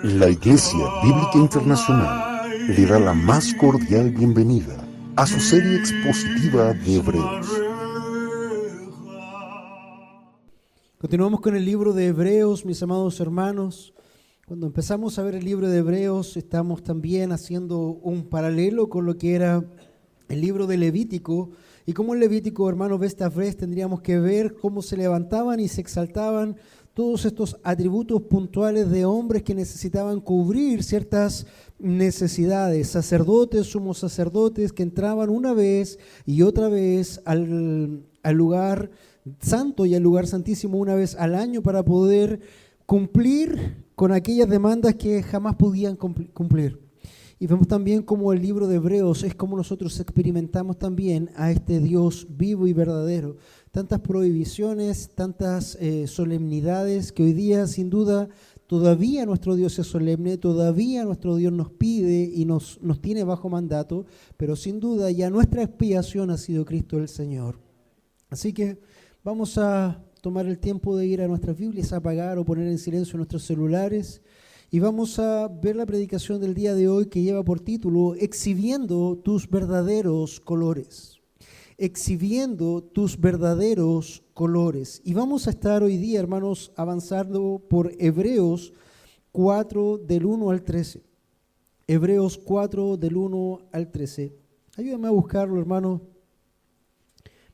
La Iglesia Bíblica Internacional le da la más cordial bienvenida a su serie expositiva de Hebreos. Continuamos con el libro de Hebreos, mis amados hermanos. Cuando empezamos a ver el libro de Hebreos, estamos también haciendo un paralelo con lo que era el libro de Levítico. Y como en Levítico, hermanos, vez tras vez tendríamos que ver cómo se levantaban y se exaltaban todos estos atributos puntuales de hombres que necesitaban cubrir ciertas necesidades, sacerdotes, sumos sacerdotes que entraban una vez y otra vez al lugar santo y al lugar santísimo una vez al año para poder cumplir con aquellas demandas que jamás podían cumplir. Y vemos también cómo el libro de Hebreos es como nosotros experimentamos también a este Dios vivo y verdadero. Tantas prohibiciones, tantas solemnidades que hoy día sin duda todavía nuestro Dios es solemne, todavía nuestro Dios nos pide y nos tiene bajo mandato, pero sin duda ya nuestra expiación ha sido Cristo el Señor. Así que vamos a tomar el tiempo de ir a nuestras Biblias, a apagar o poner en silencio nuestros celulares y vamos a ver la predicación del día de hoy que lleva por título Exhibiendo tus verdaderos colores. Exhibiendo tus verdaderos colores. Y vamos a estar hoy día, hermanos, avanzando por Hebreos 4 del 1 al 13. Hebreos 4 del 1 al 13. Ayúdame a buscarlo, hermano.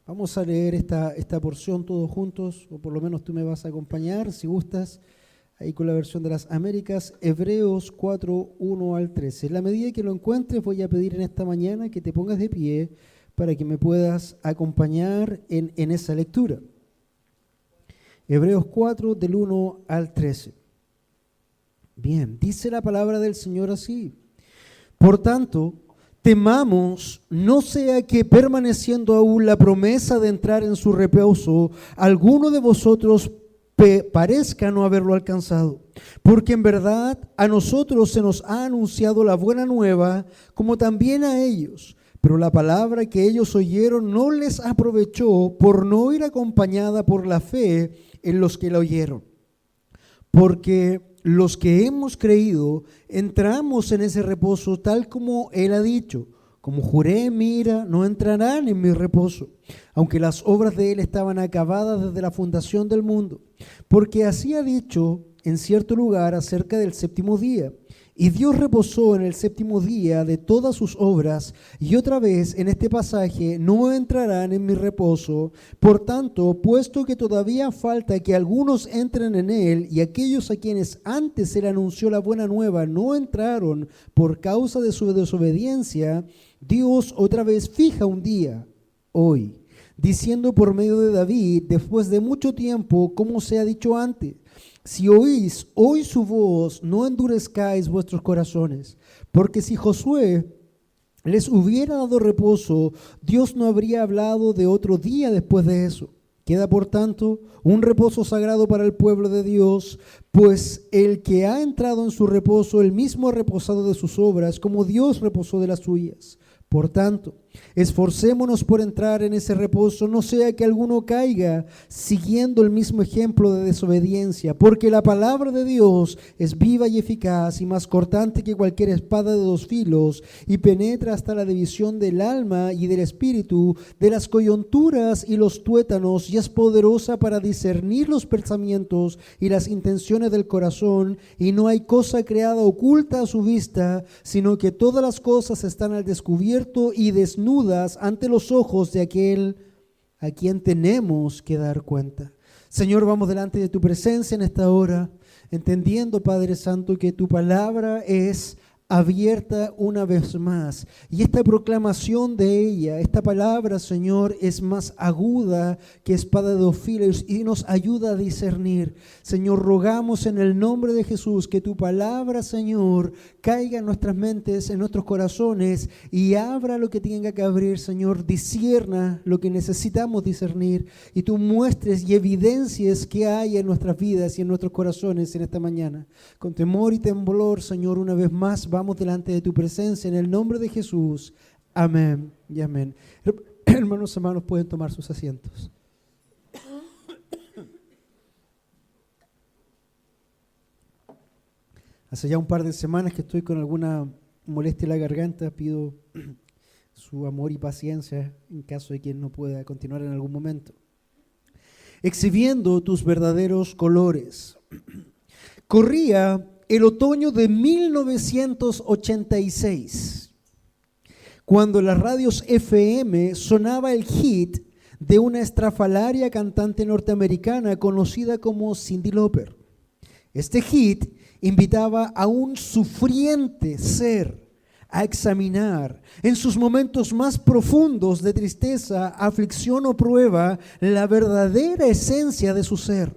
Vamos a leer esta porción todos juntos, o por lo menos tú me vas a acompañar, si gustas, ahí con la versión de las Américas, Hebreos 4, 1 al 13. En la medida que lo encuentres, voy a pedir en esta mañana que te pongas de pie para que me puedas acompañar en esa lectura. Hebreos 4, del 1 al 13. Bien, dice la palabra del Señor así. Por tanto, temamos, no sea que permaneciendo aún la promesa de entrar en su reposo, alguno de vosotros parezca no haberlo alcanzado. Porque en verdad a nosotros se nos ha anunciado la buena nueva, como también a ellos. Pero la palabra que ellos oyeron no les aprovechó por no ir acompañada por la fe en los que la oyeron. Porque los que hemos creído entramos en ese reposo tal como Él ha dicho. Como juré en mi ira, no entrarán en mi reposo, aunque las obras de Él estaban acabadas desde la fundación del mundo. Porque así ha dicho en cierto lugar acerca del séptimo día. Y Dios reposó en el séptimo día de todas sus obras, y otra vez en este pasaje, no entrarán en mi reposo. Por tanto, puesto que todavía falta que algunos entren en él, y aquellos a quienes antes se le anunció la buena nueva no entraron por causa de su desobediencia, Dios otra vez fija un día, hoy, diciendo por medio de David, después de mucho tiempo, como se ha dicho antes, si oís hoy su voz, no endurezcáis vuestros corazones, porque si Josué les hubiera dado reposo, Dios no habría hablado de otro día después de eso. Queda, por tanto, un reposo sagrado para el pueblo de Dios, pues el que ha entrado en su reposo, él mismo ha reposado de sus obras, como Dios reposó de las suyas. Por tanto, esforcémonos por entrar en ese reposo, no sea que alguno caiga siguiendo el mismo ejemplo de desobediencia, porque la palabra de Dios es viva y eficaz y más cortante que cualquier espada de dos filos y penetra hasta la división del alma y del espíritu, de las coyunturas y los tuétanos, y es poderosa para discernir los pensamientos y las intenciones del corazón, y no hay cosa creada oculta a su vista, sino que todas las cosas están al descubierto y desnudas ante los ojos de aquel a quien tenemos que dar cuenta. Señor, vamos delante de tu presencia en esta hora, entendiendo, Padre Santo, que tu palabra es abierta una vez más. Y esta proclamación de ella, esta palabra, Señor, es más aguda que espada de dos filos y nos ayuda a discernir. Señor, rogamos en el nombre de Jesús que tu palabra, Señor, caiga en nuestras mentes, en nuestros corazones y abra lo que tenga que abrir, Señor, discierna lo que necesitamos discernir y tú muestres y evidencies que hay en nuestras vidas y en nuestros corazones en esta mañana. Con temor y temblor, Señor, una vez más vamos delante de tu presencia en el nombre de Jesús. Amén y amén. Hermanos, pueden tomar sus asientos. Hace ya un par de semanas que estoy con alguna molestia en la garganta. Pido su amor y paciencia en caso de que no pueda continuar en algún momento. Exhibiendo tus verdaderos colores. Corría el otoño de 1986, cuando en las radios FM sonaba el hit de una estrafalaria cantante norteamericana conocida como Cyndi Lauper. Este hit invitaba a un sufriente ser a examinar en sus momentos más profundos de tristeza, aflicción o prueba la verdadera esencia de su ser.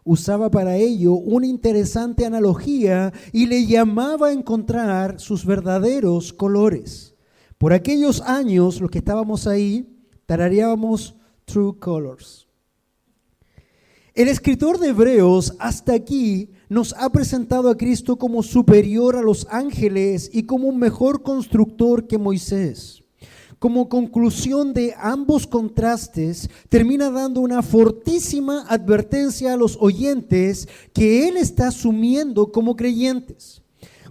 Usaba para ello una interesante analogía y le llamaba a encontrar sus verdaderos colores. Por aquellos años, los que estábamos ahí, tarareábamos True Colors. El escritor de Hebreos hasta aquí nos ha presentado a Cristo como superior a los ángeles y como un mejor constructor que Moisés. Como conclusión de ambos contrastes, termina dando una fortísima advertencia a los oyentes que él está asumiendo como creyentes.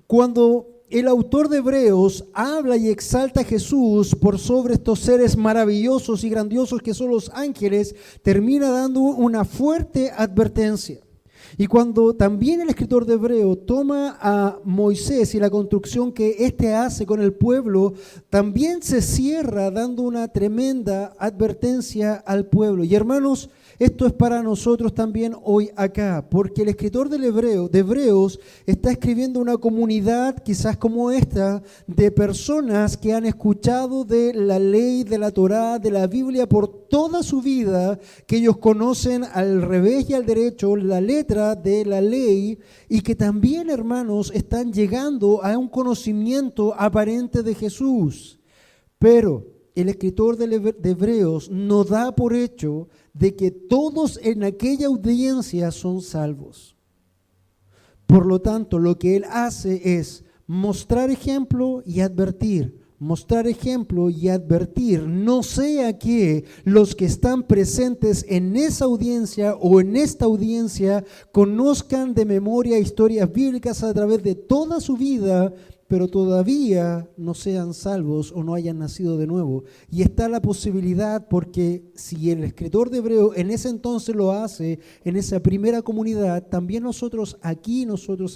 Cuando el autor de Hebreos habla y exalta a Jesús por sobre estos seres maravillosos y grandiosos que son los ángeles, termina dando una fuerte advertencia. Y cuando también el escritor de Hebreos toma a Moisés y la construcción que éste hace con el pueblo, también se cierra dando una tremenda advertencia al pueblo. Y hermanos, esto es para nosotros también hoy acá, porque el escritor de Hebreos está escribiendo una comunidad quizás como esta, de personas que han escuchado de la ley, de la Torá, de la Biblia por toda su vida, que ellos conocen al revés y al derecho la letra de la ley, y que también, hermanos, están llegando a un conocimiento aparente de Jesús. Pero el escritor de Hebreos no da por hecho de que todos en aquella audiencia son salvos. Por lo tanto, lo que él hace es mostrar ejemplo y advertir. Mostrar ejemplo y advertir, no sea que los que están presentes en esa audiencia o en esta audiencia conozcan de memoria historias bíblicas a través de toda su vida, pero todavía no sean salvos o no hayan nacido de nuevo. Y está la posibilidad, porque si el escritor de Hebreos en ese entonces lo hace, en esa primera comunidad, también nosotros aquí,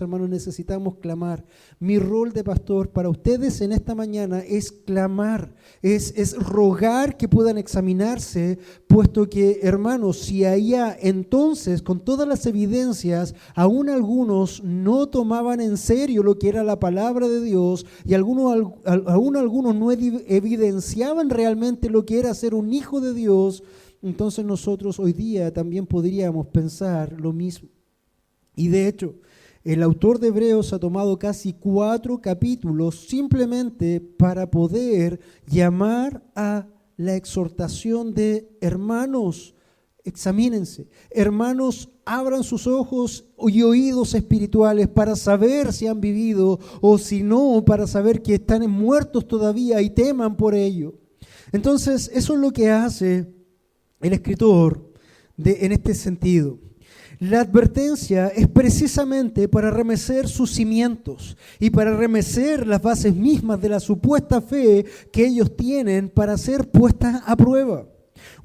hermanos, necesitamos clamar. Mi rol de pastor para ustedes en esta mañana es clamar, es rogar que puedan examinarse, puesto que, hermanos, si allá entonces, con todas las evidencias, aún algunos no tomaban en serio lo que era la palabra de Dios, y aún algunos no evidenciaban realmente lo que era ser un hijo de Dios, entonces nosotros hoy día también podríamos pensar lo mismo. Y de hecho, el autor de Hebreos ha tomado casi 4 capítulos simplemente para poder llamar a la exhortación de hermanos. Examínense, hermanos, abran sus ojos y oídos espirituales para saber si han vivido o si no, para saber que están muertos todavía y teman por ello. Entonces, eso es lo que hace el escritor en este sentido. La advertencia es precisamente para remecer sus cimientos y para remecer las bases mismas de la supuesta fe que ellos tienen para ser puestas a prueba.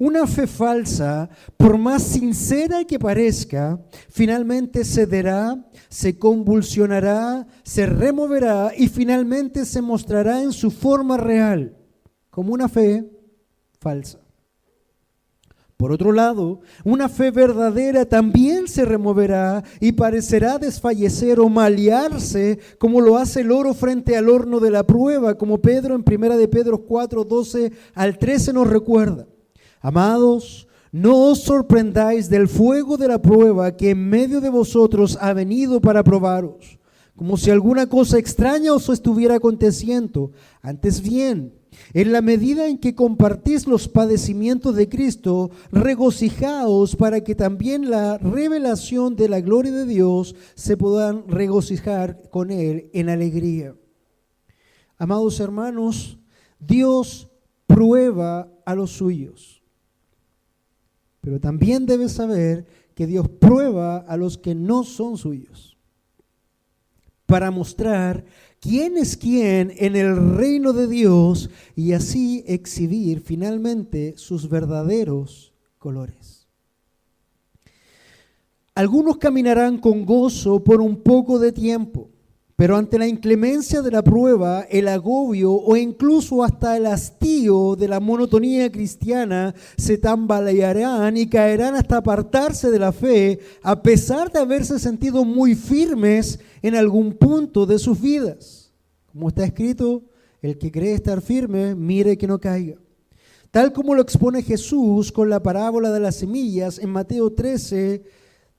Una fe falsa, por más sincera que parezca, finalmente cederá, se convulsionará, se removerá y finalmente se mostrará en su forma real, como una fe falsa. Por otro lado, una fe verdadera también se removerá y parecerá desfallecer o malearse, como lo hace el oro frente al horno de la prueba, como Pedro en 1 de Pedro 4, 12 al 13 nos recuerda. Amados, no os sorprendáis del fuego de la prueba que en medio de vosotros ha venido para probaros, como si alguna cosa extraña os estuviera aconteciendo. Antes bien, en la medida en que compartís los padecimientos de Cristo, regocijaos para que también la revelación de la gloria de Dios se puedan regocijar con Él en alegría. Amados hermanos, Dios prueba a los suyos. Pero también debes saber que Dios prueba a los que no son suyos. para mostrar quién es quién en el reino de Dios y así exhibir finalmente sus verdaderos colores. Algunos caminarán con gozo por un poco de tiempo, pero ante la inclemencia de la prueba, el agobio o incluso hasta el hastío de la monotonía cristiana, se tambalearán y caerán hasta apartarse de la fe, a pesar de haberse sentido muy firmes en algún punto de sus vidas. Como está escrito, el que cree estar firme, mire que no caiga. Tal como lo expone Jesús con la parábola de las semillas en Mateo 13,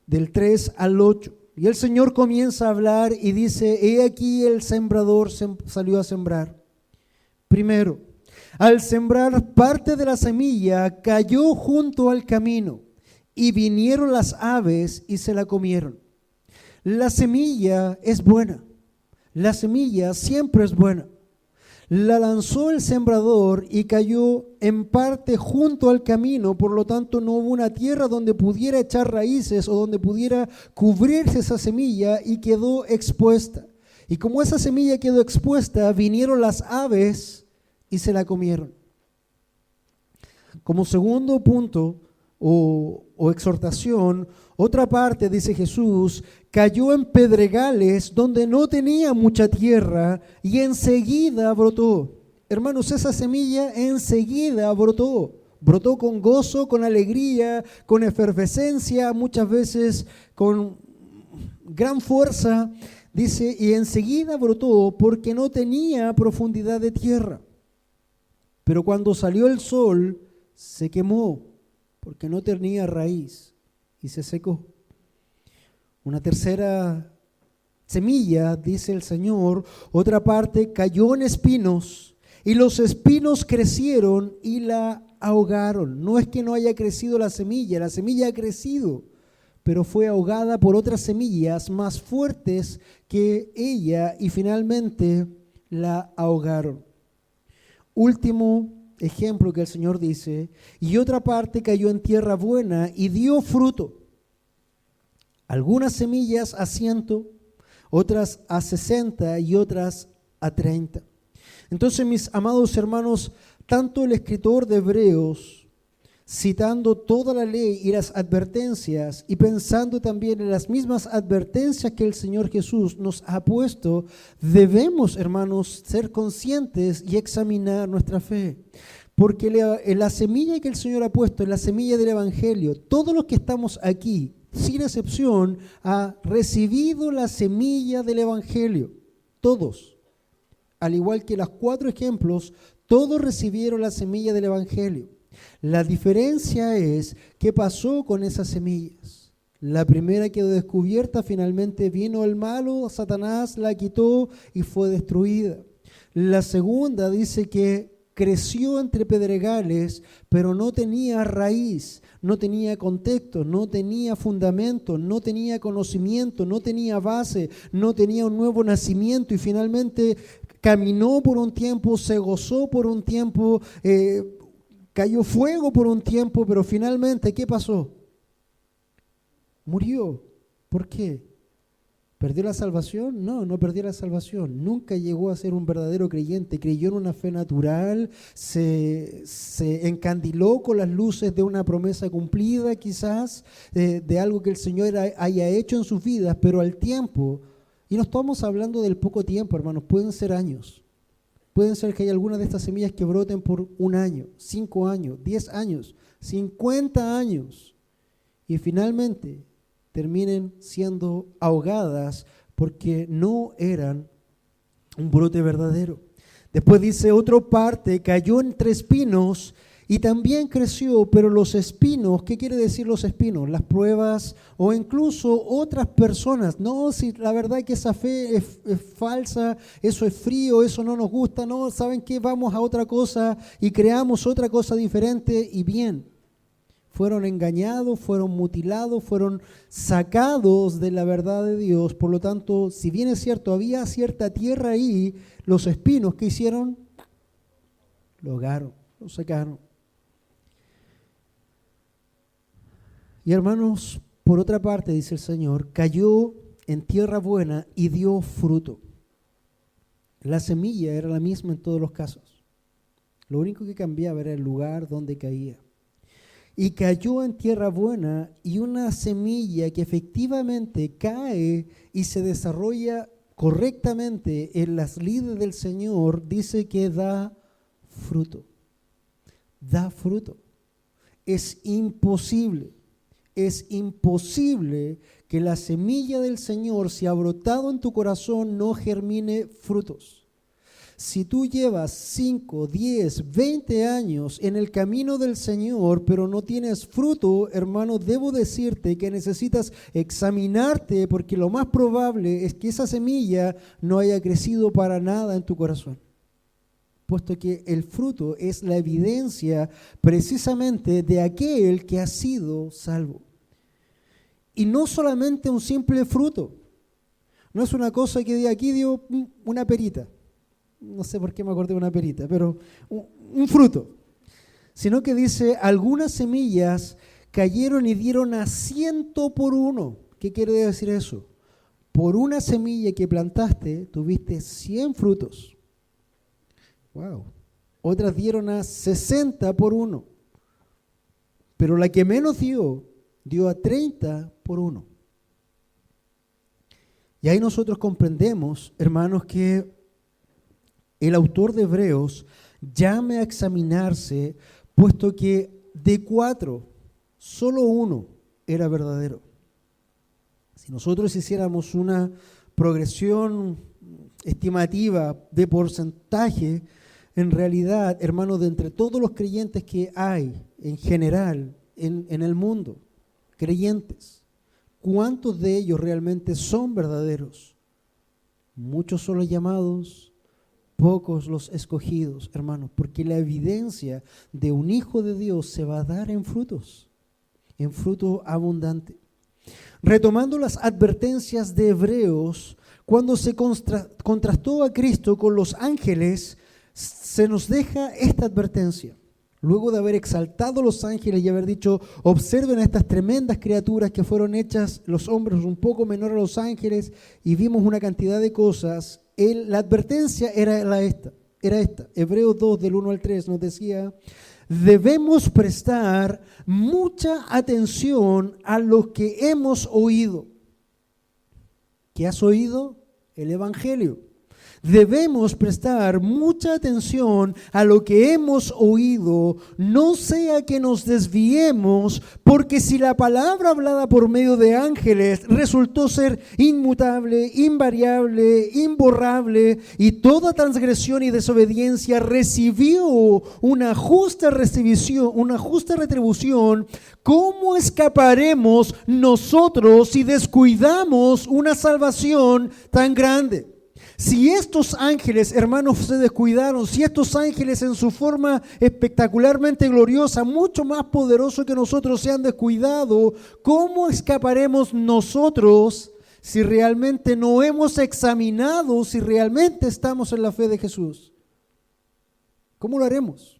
del 3 al 8. Y el Señor comienza a hablar y dice, he aquí el sembrador salió a sembrar. Primero, al sembrar parte de la semilla, cayó junto al camino y vinieron las aves y se la comieron. La semilla es buena, la semilla siempre es buena. La lanzó el sembrador y cayó en parte junto al camino, por lo tanto no hubo una tierra donde pudiera echar raíces o donde pudiera cubrirse esa semilla y quedó expuesta. Y como esa semilla quedó expuesta, vinieron las aves y se la comieron. Como segundo punto o exhortación, otra parte, dice Jesús, cayó en pedregales donde no tenía mucha tierra y enseguida brotó. Hermanos, esa semilla enseguida brotó. Brotó con gozo, con alegría, con efervescencia, muchas veces con gran fuerza. Dice, y enseguida brotó porque no tenía profundidad de tierra. Pero cuando salió el sol, se quemó porque no tenía raíz y se secó. Una tercera semilla, dice el Señor, otra parte cayó en espinos y los espinos crecieron y la ahogaron. No es que no haya crecido la semilla ha crecido, pero fue ahogada por otras semillas más fuertes que ella y finalmente la ahogaron. Último ejemplo que el Señor dice, y otra parte cayó en tierra buena y dio fruto. Algunas semillas a 100, otras a 60 y otras a 30. Entonces, mis amados hermanos, tanto el escritor de Hebreos, citando toda la ley y las advertencias y pensando también en las mismas advertencias que el Señor Jesús nos ha puesto, debemos, hermanos, ser conscientes y examinar nuestra fe. Porque la semilla que el Señor ha puesto es la semilla del Evangelio. Todos los que estamos aquí, sin excepción, ha recibido la semilla del Evangelio. Todos. Al igual que los 4 ejemplos, todos recibieron la semilla del Evangelio. La diferencia es qué pasó con esas semillas. La primera quedó descubierta, finalmente vino el malo, Satanás la quitó y fue destruida. La segunda dice que creció entre pedregales, pero no tenía raíz, no tenía contexto, no tenía fundamento, no tenía conocimiento, no tenía base, no tenía un nuevo nacimiento y finalmente caminó por un tiempo, se gozó por un tiempo, cayó fuego por un tiempo, pero finalmente, ¿qué pasó? Murió. ¿Por qué? ¿Perdió la salvación? No, no perdió la salvación. Nunca llegó a ser un verdadero creyente. Creyó en una fe natural, se encandiló con las luces de una promesa cumplida quizás, de algo que el Señor haya hecho en sus vidas, pero al tiempo, y no estamos hablando del poco tiempo, hermanos, pueden ser años. Pueden ser que haya algunas de estas semillas que broten por 1 año, 5 años, 10 años, 50 años y finalmente terminen siendo ahogadas porque no eran un brote verdadero. Después dice, otra parte cayó entre espinos y también creció, pero los espinos, ¿qué quiere decir los espinos? Las pruebas o incluso otras personas. No, si la verdad es que esa fe es falsa, eso es frío, eso no nos gusta. No, ¿saben qué? Vamos a otra cosa y creamos otra cosa diferente y bien. Fueron engañados, fueron mutilados, fueron sacados de la verdad de Dios. Por lo tanto, si bien es cierto, había cierta tierra ahí, los espinos, ¿qué hicieron? Lo ahogaron, lo sacaron. Y hermanos, por otra parte, dice el Señor, cayó en tierra buena y dio fruto. La semilla era la misma en todos los casos. Lo único que cambiaba era el lugar donde caía. Y cayó en tierra buena, y una semilla que efectivamente cae y se desarrolla correctamente en las lides del Señor, dice que da fruto. Da fruto. Es imposible que la semilla del Señor, si ha brotado en tu corazón, no germine frutos. Si tú llevas 5, 10, 20 años en el camino del Señor, pero no tienes fruto, hermano, debo decirte que necesitas examinarte, porque lo más probable es que esa semilla no haya crecido para nada en tu corazón, puesto que el fruto es la evidencia precisamente de aquel que ha sido salvo. Y no solamente un simple fruto, no es una cosa que de aquí dio una perita. No sé por qué me acordé de una perita, pero un fruto. Sino que dice, algunas semillas cayeron y dieron a 100 por uno. ¿Qué quiere decir eso? Por una semilla que plantaste, tuviste 100 frutos. Wow. Otras dieron a 60 por uno. Pero la que menos dio a 30 por uno. Y ahí nosotros comprendemos, hermanos, que el autor de Hebreos llame a examinarse, puesto que de 4, solo uno era verdadero. Si nosotros hiciéramos una progresión estimativa de porcentaje, en realidad, hermanos, de entre todos los creyentes que hay en general en el mundo, creyentes, ¿cuántos de ellos realmente son verdaderos? Muchos son los llamados, pocos los escogidos, hermanos, porque la evidencia de un hijo de Dios se va a dar en fruto abundante. Retomando las advertencias de Hebreos, cuando se contrastó a Cristo con los ángeles, se nos deja esta advertencia. Luego de haber exaltado a los ángeles y haber dicho, observen a estas tremendas criaturas que fueron hechas, los hombres un poco menor a los ángeles, y vimos una cantidad de cosas. La advertencia era esta. Hebreos 2, del 1 al 3, nos decía, debemos prestar mucha atención a lo que hemos oído. ¿Qué has oído? El Evangelio. Debemos prestar mucha atención a lo que hemos oído, no sea que nos desviemos, porque si la palabra hablada por medio de ángeles resultó ser inmutable, invariable, imborrable, y toda transgresión y desobediencia recibió una justa retribución, ¿cómo escaparemos nosotros si descuidamos una salvación tan grande? Si estos ángeles, hermanos, se descuidaron, si estos ángeles en su forma espectacularmente gloriosa, mucho más poderoso que nosotros, se han descuidado, ¿cómo escaparemos nosotros si realmente no hemos examinado, si realmente estamos en la fe de Jesús? ¿Cómo lo haremos?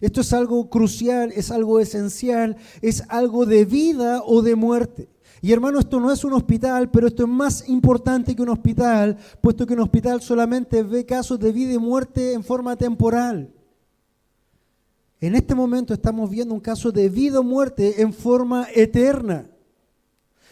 Esto es algo crucial, es algo esencial, es algo de vida o de muerte. Y hermano, esto no es un hospital, pero esto es más importante que un hospital, puesto que un hospital solamente ve casos de vida y muerte en forma temporal. En este momento estamos viendo un caso de vida o muerte en forma eterna.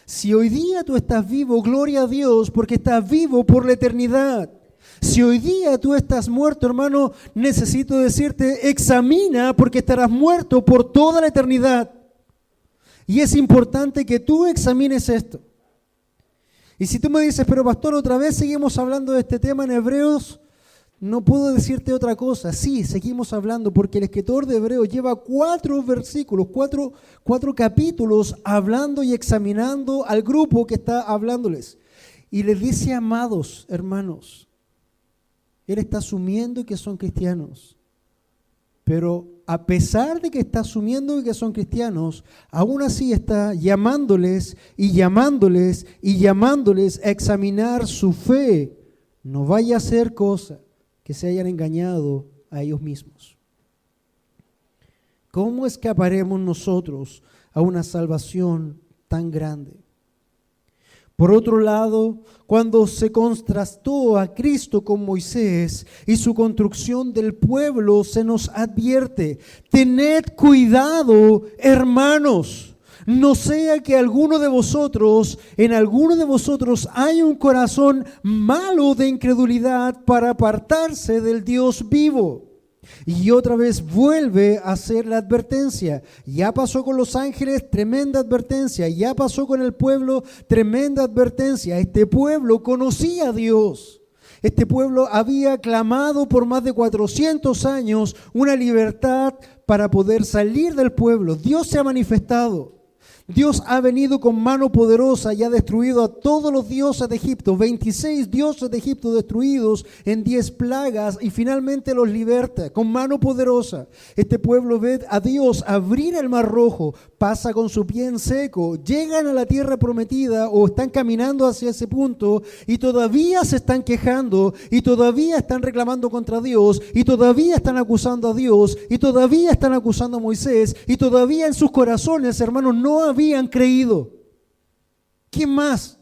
Si hoy día tú estás vivo, gloria a Dios, porque estás vivo por la eternidad. Si hoy día tú estás muerto, hermano, necesito decirte, examina, porque estarás muerto por toda la eternidad. Y es importante que tú examines esto. Y si tú me dices, pero pastor, otra vez seguimos hablando de este tema en Hebreos, no puedo decirte otra cosa. Sí, seguimos hablando porque el escritor de Hebreos lleva 4 versículos, 4 capítulos hablando y examinando al grupo que está hablándoles. Y les dice, amados hermanos, él está asumiendo que son cristianos. Pero a pesar de que está asumiendo que son cristianos, aún así está llamándoles y llamándoles y llamándoles a examinar su fe. No vaya a ser cosa que se hayan engañado a ellos mismos. ¿Cómo escaparemos nosotros a una salvación tan grande? Por otro lado, cuando se contrastó a Cristo con Moisés y su construcción del pueblo, se nos advierte: tened cuidado, hermanos, no sea que en alguno de vosotros haya un corazón malo de incredulidad para apartarse del Dios vivo. Y otra vez vuelve a hacer la advertencia. Ya pasó con los ángeles, tremenda advertencia. Ya pasó con el pueblo, tremenda advertencia. Este pueblo conocía a Dios. Este pueblo había clamado por más de 400 años una libertad para poder salir del pueblo. Dios se ha manifestado. Dios ha venido con mano poderosa y ha destruido a todos los dioses de Egipto, 26 dioses de Egipto destruidos en 10 plagas, y finalmente los liberta con mano poderosa. Este pueblo ve a Dios abrir el mar rojo, pasa con su pie en seco, llegan a la tierra prometida o están caminando hacia ese punto y todavía se están quejando y todavía están reclamando contra Dios y todavía están acusando a Dios y todavía están acusando a Moisés y todavía en sus corazones, hermanos, no habían creído. ¿Qué más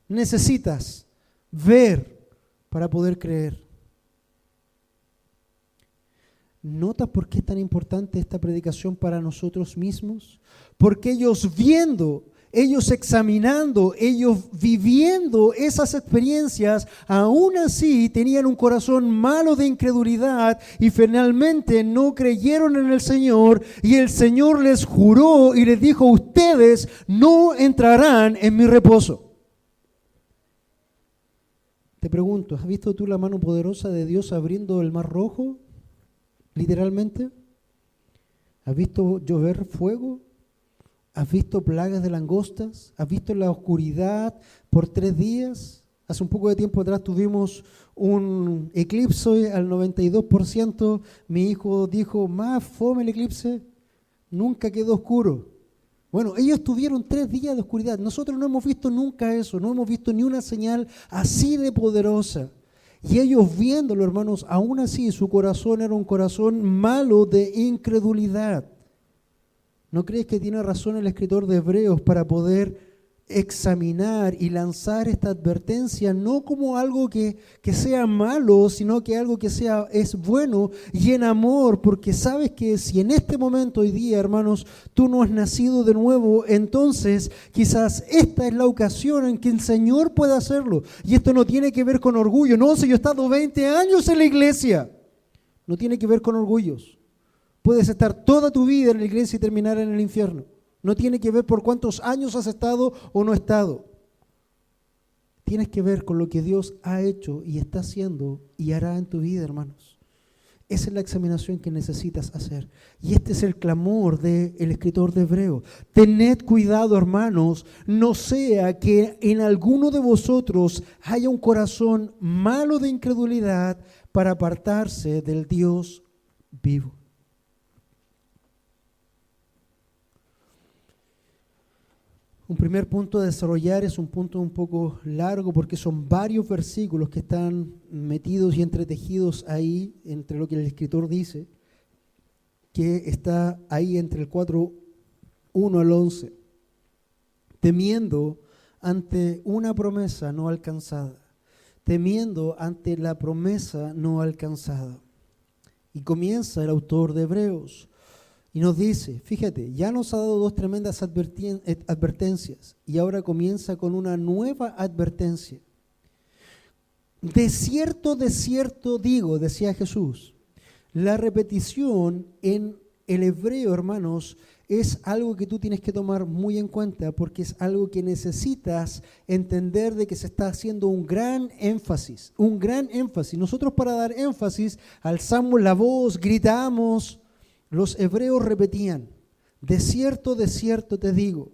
necesitas ver para poder creer? ¿Notas por qué es tan importante esta predicación para nosotros mismos? Porque ellos viendo, ellos examinando, ellos viviendo esas experiencias, aún así tenían un corazón malo de incredulidad y finalmente no creyeron en el Señor, y el Señor les juró y les dijo: ustedes no entrarán en mi reposo. Te pregunto, ¿has visto tú la mano poderosa de Dios abriendo el mar rojo? Literalmente. ¿Has visto llover fuego? ¿Has visto plagas de langostas? ¿Has visto la oscuridad por 3 días? Hace un poco de tiempo atrás tuvimos un eclipse al 92%. Mi hijo dijo: más fome el eclipse, nunca quedó oscuro. Bueno, ellos tuvieron 3 días de oscuridad. Nosotros no hemos visto nunca eso, no hemos visto ni una señal así de poderosa. Y ellos viéndolo, hermanos, aún así su corazón era un corazón malo de incredulidad. ¿No crees que tiene razón el escritor de Hebreos para poder examinar y lanzar esta advertencia no como algo que sea malo, sino que algo que es bueno y en amor? Porque sabes que si en este momento, hoy día, hermanos, tú no has nacido de nuevo, entonces quizás esta es la ocasión en que el Señor pueda hacerlo. Y esto no tiene que ver con orgullo. No, si yo he estado 20 años en la iglesia. No tiene que ver con orgullos. Puedes estar toda tu vida en la iglesia y terminar en el infierno. No tiene que ver por cuántos años has estado o no estado. Tienes que ver con lo que Dios ha hecho y está haciendo y hará en tu vida, hermanos. Esa es la examinación que necesitas hacer. Y este es el clamor del escritor de Hebreos. Tened cuidado, hermanos, no sea que en alguno de vosotros haya un corazón malo de incredulidad para apartarse del Dios vivo. Un primer punto a desarrollar es un punto un poco largo porque son varios versículos que están metidos y entretejidos ahí entre lo que el escritor dice, que está ahí entre el 4:1 al 11. Temiendo ante una promesa no alcanzada, temiendo ante la promesa no alcanzada. Y comienza el autor de Hebreos. Y nos dice, fíjate, ya nos ha dado 2 tremendas advertencias y ahora comienza con una nueva advertencia. De cierto digo, decía Jesús. La repetición en el hebreo, hermanos, es algo que tú tienes que tomar muy en cuenta porque es algo que necesitas entender de que se está haciendo un gran énfasis. Nosotros para dar énfasis alzamos la voz, gritamos. Los hebreos repetían, de cierto te digo.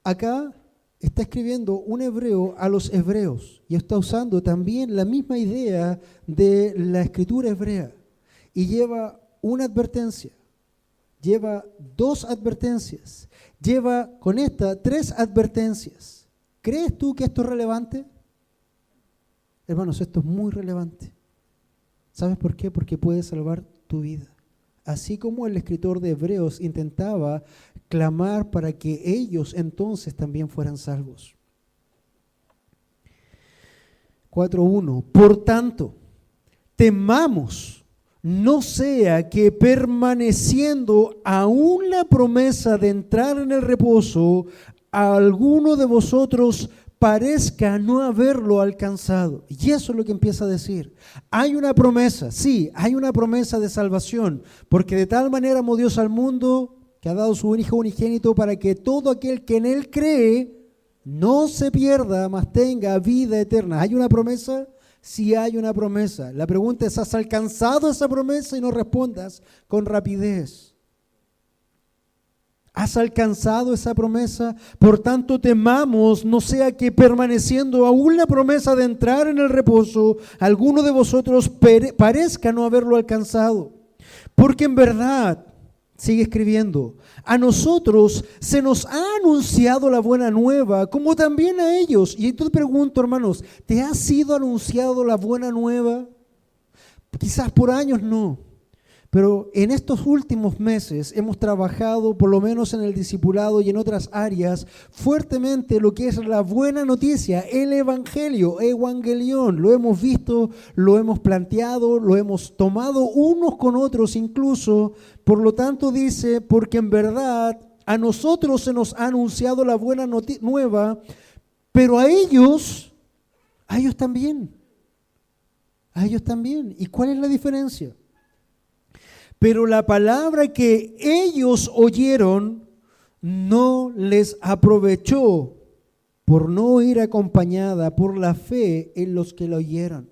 Acá está escribiendo un hebreo a los hebreos y está usando también la misma idea de la escritura hebrea. Y lleva una advertencia, lleva 2 advertencias, lleva con esta 3 advertencias. ¿Crees tú que esto es relevante? Hermanos, esto es muy relevante. ¿Sabes por qué? Porque puede salvar tu vida. así como el escritor de Hebreos intentaba clamar para que ellos entonces también fueran salvos. 4:1. Por tanto, temamos, no sea que permaneciendo aún la promesa de entrar en el reposo, a alguno de vosotros parezca no haberlo alcanzado. Y eso es lo que empieza a decir. Hay una promesa, sí, hay una promesa de salvación, porque de tal manera amó Dios al mundo que ha dado su Hijo unigénito para que todo aquel que en Él cree no se pierda, mas tenga vida eterna. ¿Hay una promesa? Sí hay una promesa. La pregunta es, ¿has alcanzado esa promesa? Y no respondas con rapidez. ¿Has alcanzado esa promesa? Por tanto, temamos, no sea que permaneciendo aún la promesa de entrar en el reposo, alguno de vosotros parezca no haberlo alcanzado. Porque en verdad, sigue escribiendo, a nosotros se nos ha anunciado la buena nueva, como también a ellos. Y entonces pregunto, hermanos, ¿te ha sido anunciado la buena nueva? Quizás por años no. Pero en estos últimos meses hemos trabajado, por lo menos en el discipulado y en otras áreas, fuertemente lo que es la buena noticia, el evangelio, evangelión. Lo hemos visto, lo hemos planteado, lo hemos tomado unos con otros incluso. Por lo tanto dice, porque en verdad a nosotros se nos ha anunciado la buena nueva, pero a ellos también. A ellos también. ¿Y cuál es la diferencia? Pero la palabra que ellos oyeron no les aprovechó por no ir acompañada por la fe en los que la oyeron.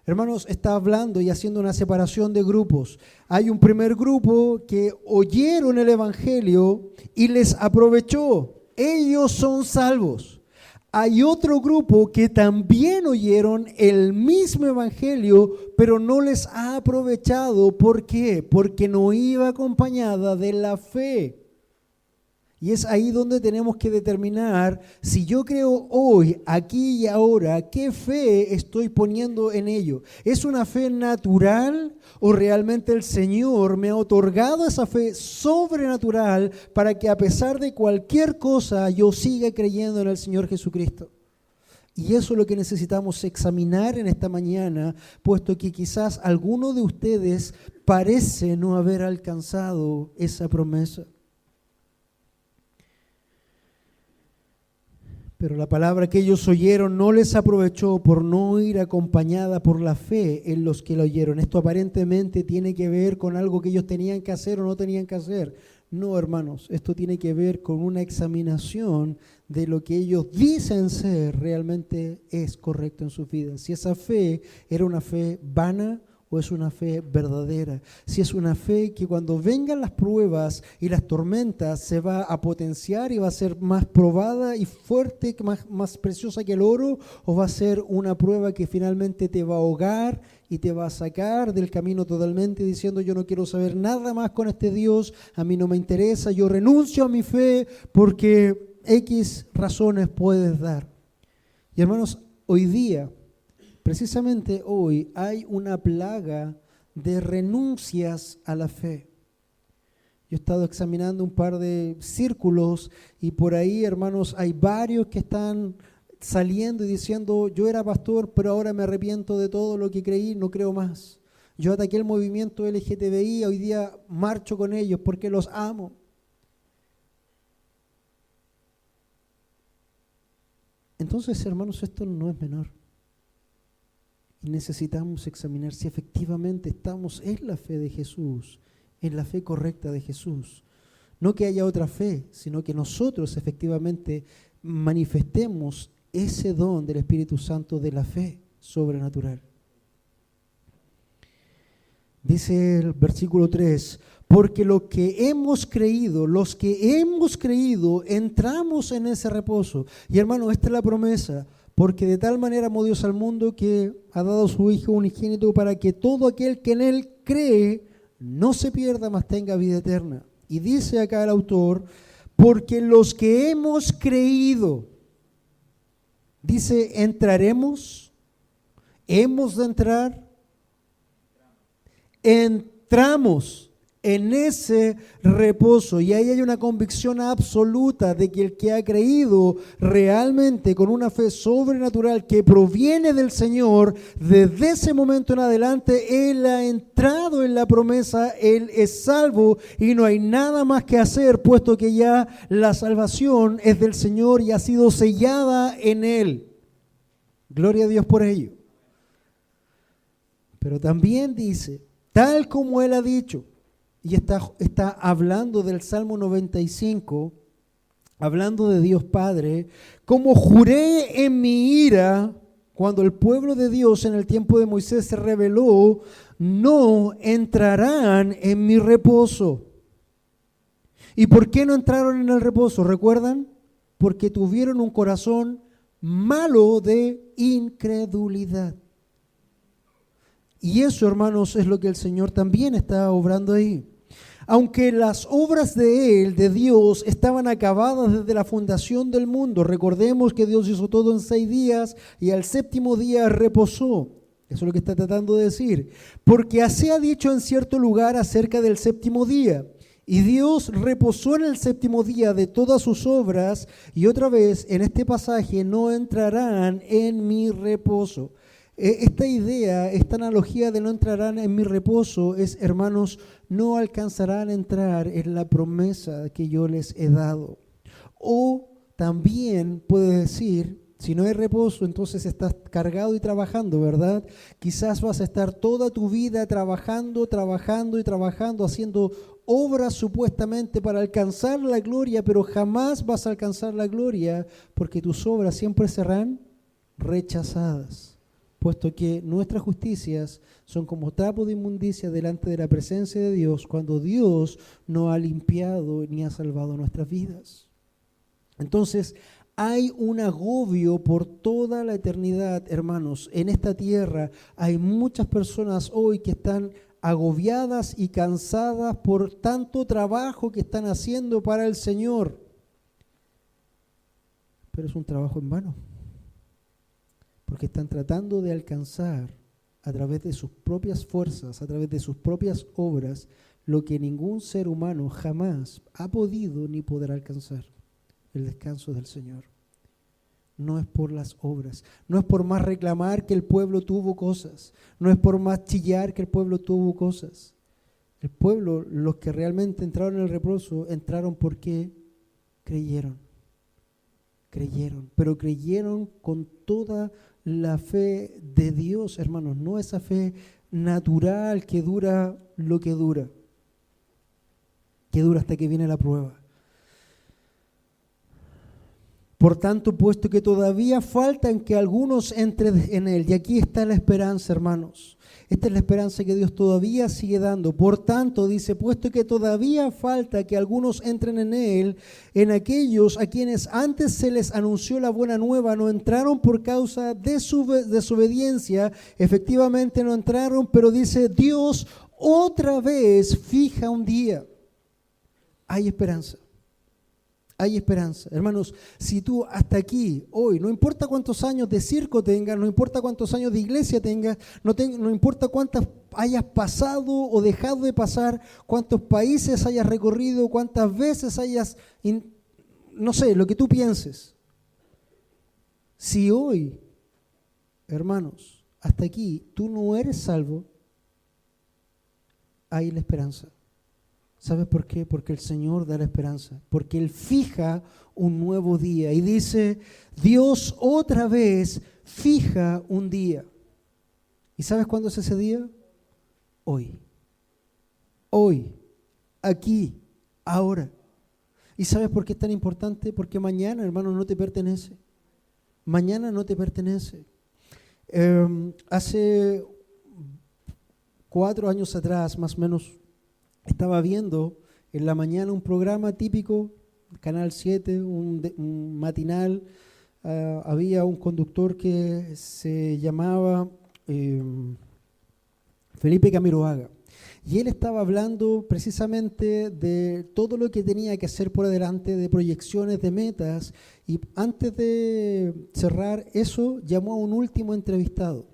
Hermanos, está hablando y haciendo una separación de grupos. Hay un primer grupo que oyeron el evangelio y les aprovechó. Ellos son salvos. Hay otro grupo que también oyeron el mismo evangelio, pero no les ha aprovechado. ¿Por qué? Porque no iba acompañada de la fe. Y es ahí donde tenemos que determinar si yo creo hoy, aquí y ahora, qué fe estoy poniendo en ello. ¿Es una fe natural o realmente el Señor me ha otorgado esa fe sobrenatural para que a pesar de cualquier cosa yo siga creyendo en el Señor Jesucristo? Y eso es lo que necesitamos examinar en esta mañana, puesto que quizás alguno de ustedes parece no haber alcanzado esa promesa. Pero la palabra que ellos oyeron no les aprovechó por no ir acompañada por la fe en los que la oyeron. Esto aparentemente tiene que ver con algo que ellos tenían que hacer o no tenían que hacer. No, hermanos, esto tiene que ver con una examinación de lo que ellos dicen ser realmente es correcto en sus vidas. Si esa fe era una fe vana o es una fe verdadera. Si es una fe que cuando vengan las pruebas y las tormentas se va a potenciar y va a ser más probada y fuerte, más preciosa que el oro, o va a ser una prueba que finalmente te va a ahogar y te va a sacar del camino totalmente diciendo yo no quiero saber nada más con este Dios, a mí no me interesa, yo renuncio a mi fe porque X razones puedes dar. Y hermanos, hoy día, precisamente hoy, hay una plaga de renuncias a la fe. Yo he estado examinando un par de círculos y por ahí, hermanos, hay varios que están saliendo y diciendo, yo era pastor, pero ahora me arrepiento de todo lo que creí, no creo más. Yo ataqué el movimiento LGTBI, hoy día marcho con ellos porque los amo. Entonces, hermanos, esto no es menor. Y necesitamos examinar si efectivamente estamos en la fe de Jesús, en la fe correcta de Jesús. No que haya otra fe, sino que nosotros efectivamente manifestemos ese don del Espíritu Santo de la fe sobrenatural. Dice el versículo 3, porque los que hemos creído, entramos en ese reposo. Y hermano, esta es la promesa. Porque de tal manera amó Dios al mundo que ha dado a su Hijo unigénito para que todo aquel que en Él cree no se pierda, mas tenga vida eterna. Y dice acá el autor, porque los que hemos creído, dice, ¿entraremos? ¿Hemos de entrar? Entramos en ese reposo. Y ahí hay una convicción absoluta de que el que ha creído realmente con una fe sobrenatural que proviene del Señor, desde ese momento en adelante, Él ha entrado en la promesa, Él es salvo y no hay nada más que hacer, puesto que ya la salvación es del Señor y ha sido sellada en Él. Gloria a Dios por ello. Pero también dice, tal como Él ha dicho, y está hablando del Salmo 95, hablando de Dios Padre, como juré en mi ira, cuando el pueblo de Dios en el tiempo de Moisés se rebeló, no entrarán en mi reposo. ¿Y por qué no entraron en el reposo? ¿Recuerdan? Porque tuvieron un corazón malo de incredulidad. Y eso, hermanos, es lo que el Señor también está obrando ahí. Aunque las obras de Él, de Dios, estaban acabadas desde la fundación del mundo, recordemos que Dios hizo todo en 6 días y al 7º día reposó. Eso es lo que está tratando de decir. Porque así ha dicho en cierto lugar acerca del 7º día. Y Dios reposó en el 7º día de todas sus obras, y otra vez en este pasaje no entrarán en mi reposo. Esta idea, esta analogía de no entrarán en mi reposo es, hermanos, no alcanzarán a entrar en la promesa que yo les he dado. O también puede decir, si no hay reposo, entonces estás cargado y trabajando, ¿verdad? Quizás vas a estar toda tu vida trabajando, haciendo obras supuestamente para alcanzar la gloria, pero jamás vas a alcanzar la gloria porque tus obras siempre serán rechazadas, puesto que nuestras justicias son como trapo de inmundicia delante de la presencia de Dios cuando Dios no ha limpiado ni ha salvado nuestras vidas. Entonces, hay un agobio por toda la eternidad, hermanos. En esta tierra hay muchas personas hoy que están agobiadas y cansadas por tanto trabajo que están haciendo para el Señor. Pero es un trabajo en vano, porque están tratando de alcanzar a través de sus propias fuerzas, a través de sus propias obras, lo que ningún ser humano jamás ha podido ni podrá alcanzar: el descanso del Señor. No es por las obras, no es por más reclamar que el pueblo tuvo cosas, no es por más chillar que el pueblo tuvo cosas. El pueblo, los que realmente entraron en el reposo, entraron porque creyeron, pero creyeron con toda la fe de Dios, hermanos, no esa fe natural que dura lo que dura hasta que viene la prueba. Por tanto, puesto que todavía faltan que algunos entren en Él, y aquí está la esperanza, hermanos. Esta es la esperanza que Dios todavía sigue dando. Por tanto, dice, puesto que todavía falta que algunos entren en Él, en aquellos a quienes antes se les anunció la buena nueva, no entraron por causa de su desobediencia. Efectivamente no entraron, pero dice, Dios otra vez fija un día. Hay esperanza. Hay esperanza. Hermanos, si tú hasta aquí, hoy, no importa cuántos años de circo tengas, no importa cuántos años de iglesia tengas, no importa cuántas hayas pasado o dejado de pasar, cuántos países hayas recorrido, cuántas veces hayas, no sé, lo que tú pienses. Si hoy, hermanos, hasta aquí tú no eres salvo, hay la esperanza. ¿Sabes por qué? Porque el Señor da la esperanza, porque Él fija un nuevo día y dice, Dios otra vez fija un día. ¿Y sabes cuándo es ese día? Hoy, aquí, ahora. ¿Y sabes por qué es tan importante? Porque mañana, hermano, no te pertenece. Mañana no te pertenece. Hace 4 años atrás, más o menos, estaba viendo en la mañana un programa típico, Canal 7, un matinal. Había un conductor que se llamaba Felipe Camiroaga. Y él estaba hablando precisamente de todo lo que tenía que hacer por adelante, de proyecciones, de metas. Y antes de cerrar eso, llamó a un último entrevistado.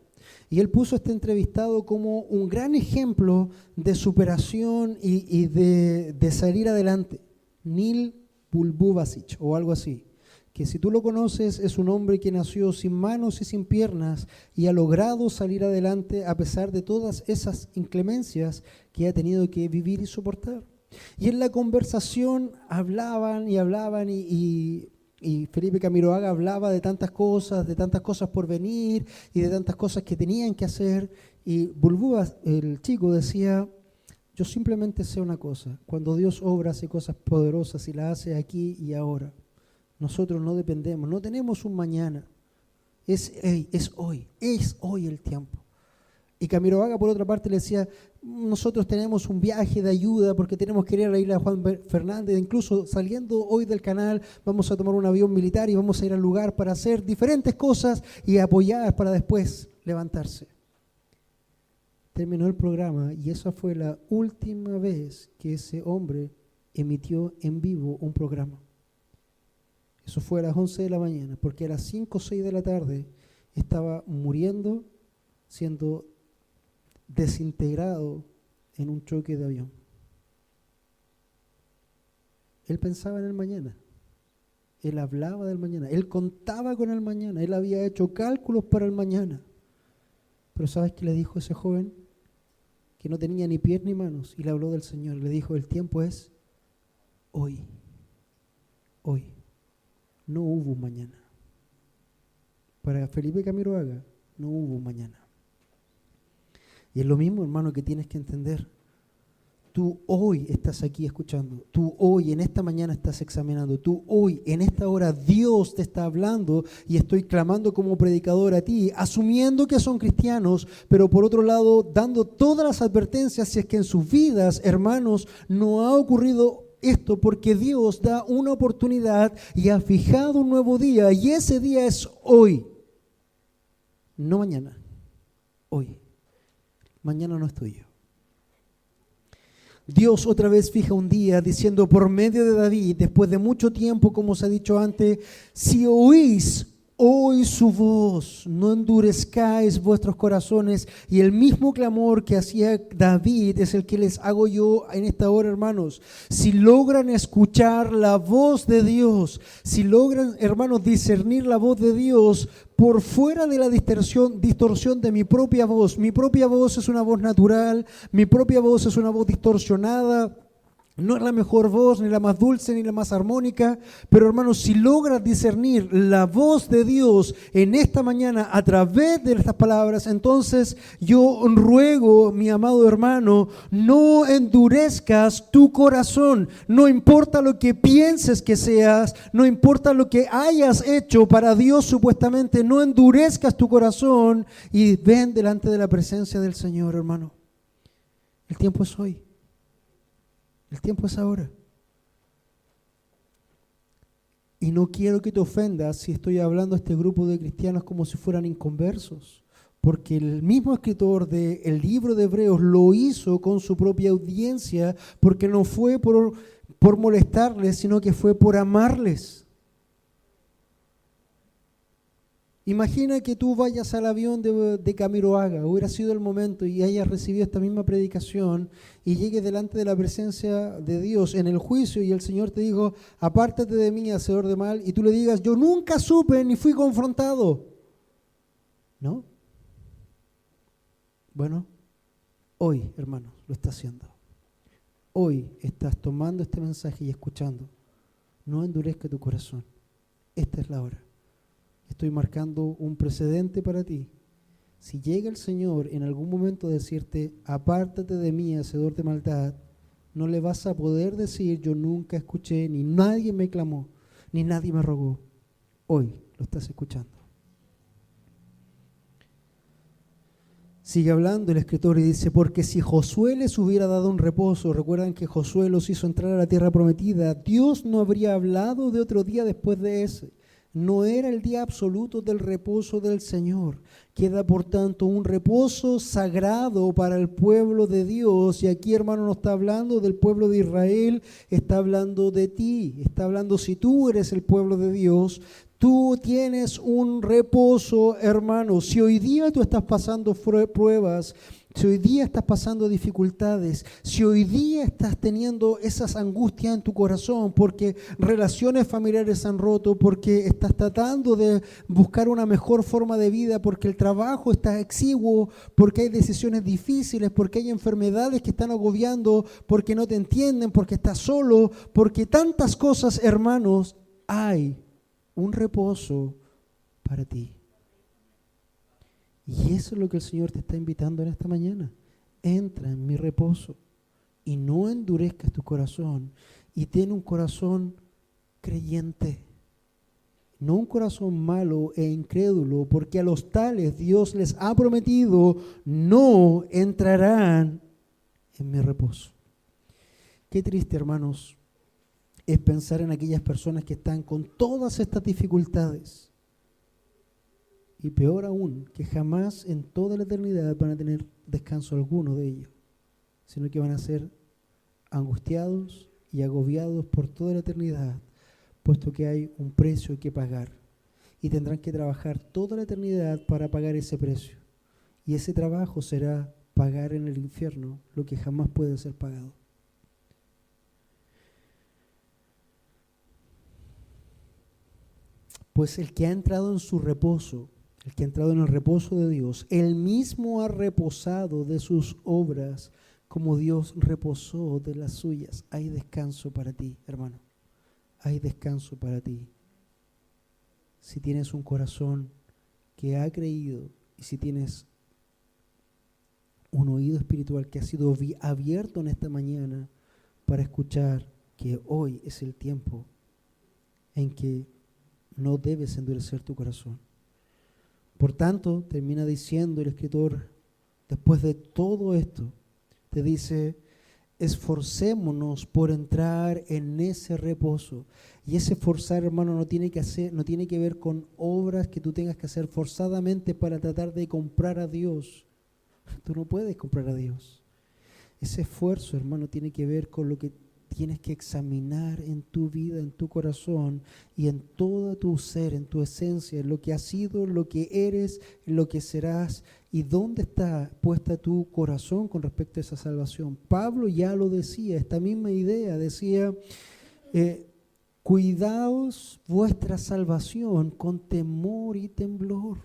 Y él puso a este entrevistado como un gran ejemplo de superación y de salir adelante. Neil Bulbubasic o algo así. Que si tú lo conoces, es un hombre que nació sin manos y sin piernas y ha logrado salir adelante a pesar de todas esas inclemencias que ha tenido que vivir y soportar. Y en la conversación hablaban y Felipe Camiroaga hablaba de tantas cosas por venir y de tantas cosas que tenían que hacer. Y Bulbúa, el chico, decía: yo simplemente sé una cosa, cuando Dios obra hace cosas poderosas y las hace aquí y ahora. Nosotros no dependemos, no tenemos un mañana, es hoy el tiempo. Y Camiroaga, por otra parte, le decía: nosotros tenemos un viaje de ayuda porque tenemos que ir a la isla de Juan Fernández, incluso saliendo hoy del canal vamos a tomar un avión militar y vamos a ir al lugar para hacer diferentes cosas y apoyar para después levantarse. Terminó el programa y esa fue la última vez que ese hombre emitió en vivo un programa. Eso fue a las 11 de la mañana, porque a las 5 o 6 de la tarde estaba muriendo, siendo desintegrado en un choque de avión. Él pensaba en el mañana, él hablaba del mañana, él contaba con el mañana, él había hecho cálculos para el mañana. Pero ¿sabes qué le dijo ese joven? Que no tenía ni pies ni manos, y le habló del Señor. Le dijo: el tiempo es hoy, hoy. No hubo un mañana. Para Felipe Camiroaga no hubo un mañana. Y es lo mismo, hermano, que tienes que entender. Tú hoy estás aquí escuchando, tú hoy en esta mañana estás examinando, tú hoy en esta hora Dios te está hablando y estoy clamando como predicador a ti, asumiendo que son cristianos, pero por otro lado dando todas las advertencias si es que en sus vidas, hermanos, no ha ocurrido esto, porque Dios da una oportunidad y ha fijado un nuevo día, y ese día es hoy, no mañana, hoy. Mañana no es tuyo. Dios otra vez fija un día diciendo por medio de David, después de mucho tiempo, como se ha dicho antes: si oís hoy su voz, no endurezcáis vuestros corazones. Y el mismo clamor que hacía David es el que les hago yo en esta hora, hermanos. Si logran escuchar la voz de Dios, si logran, hermanos, discernir la voz de Dios por fuera de la distorsión de mi propia voz. Mi propia voz es una voz natural, mi propia voz es una voz distorsionada. No es la mejor voz, ni la más dulce, ni la más armónica, pero hermanos, si logras discernir la voz de Dios en esta mañana a través de estas palabras, entonces yo ruego, mi amado hermano, no endurezcas tu corazón. No importa lo que pienses que seas, no importa lo que hayas hecho para Dios supuestamente, no endurezcas tu corazón y ven delante de la presencia del Señor, hermano. El tiempo es hoy. El tiempo es ahora. Y no quiero que te ofendas si estoy hablando a este grupo de cristianos como si fueran inconversos, porque el mismo escritor del libro de Hebreos lo hizo con su propia audiencia, porque no fue por molestarles, sino que fue por amarles. Imagina que tú vayas al avión de Camiroaga, hubiera sido el momento, y hayas recibido esta misma predicación y llegues delante de la presencia de Dios en el juicio y el Señor te dijo: apártate de mí, hacedor de mal, y tú le digas: yo nunca supe ni fui confrontado. ¿No? Bueno, hoy, hermano, lo está haciendo. Hoy estás tomando este mensaje y escuchando. No endurezca tu corazón. Esta es la hora. Estoy marcando un precedente para ti. Si llega el Señor en algún momento a decirte: apártate de mí, hacedor de maldad, no le vas a poder decir: yo nunca escuché, ni nadie me clamó, ni nadie me rogó. Hoy lo estás escuchando. Sigue hablando el escritor y dice: porque si Josué les hubiera dado un reposo, recuerdan que Josué los hizo entrar a la tierra prometida, Dios no habría hablado de otro día después de ese. No era el día absoluto del reposo del Señor. Queda, por tanto, un reposo sagrado para el pueblo de Dios. Y aquí, hermano, no está hablando del pueblo de Israel, está hablando de ti. Está hablando, si tú eres el pueblo de Dios, Tú tienes un reposo, hermano. Si hoy día tú estás pasando pruebas, si hoy día estás pasando dificultades, si hoy día estás teniendo esas angustias en tu corazón porque relaciones familiares se han roto, porque estás tratando de buscar una mejor forma de vida, porque el trabajo está exiguo, porque hay decisiones difíciles, porque hay enfermedades que están agobiando, porque no te entienden, porque estás solo, porque tantas cosas, hermanos, hay un reposo para ti. Y eso es lo que el Señor te está invitando en esta mañana. Entra en mi reposo y no endurezcas tu corazón y ten un corazón creyente, no un corazón malo e incrédulo, porque a los tales Dios les ha prometido no entrarán en mi reposo. Qué triste, hermanos, es pensar en aquellas personas que están con todas estas dificultades. Y peor aún, que jamás en toda la eternidad van a tener descanso alguno de ellos, sino que van a ser angustiados y agobiados por toda la eternidad, puesto que hay un precio que pagar. Y tendrán que trabajar toda la eternidad para pagar ese precio. Y ese trabajo será pagar en el infierno lo que jamás puede ser pagado. Pues el que ha entrado en su reposo, el que ha entrado en el reposo de Dios, él mismo ha reposado de sus obras como Dios reposó de las suyas. Hay descanso para ti, hermano. Hay descanso para ti. Si tienes un corazón que ha creído y si tienes un oído espiritual que ha sido abierto en esta mañana para escuchar que hoy es el tiempo en que no debes endurecer tu corazón. Por tanto, termina diciendo el escritor, después de todo esto, te dice, esforcémonos por entrar en ese reposo. Y ese forzar, hermano, no tiene que ver con obras que tú tengas que hacer forzadamente para tratar de comprar a Dios. Tú no puedes comprar a Dios. Ese esfuerzo, hermano, tiene que ver con lo que tienes que examinar en tu vida, en tu corazón y en todo tu ser, en tu esencia, en lo que has sido, lo que eres, en lo que serás y dónde está puesta tu corazón con respecto a esa salvación. Pablo ya lo decía, esta misma idea, decía, cuidaos vuestra salvación con temor y temblor.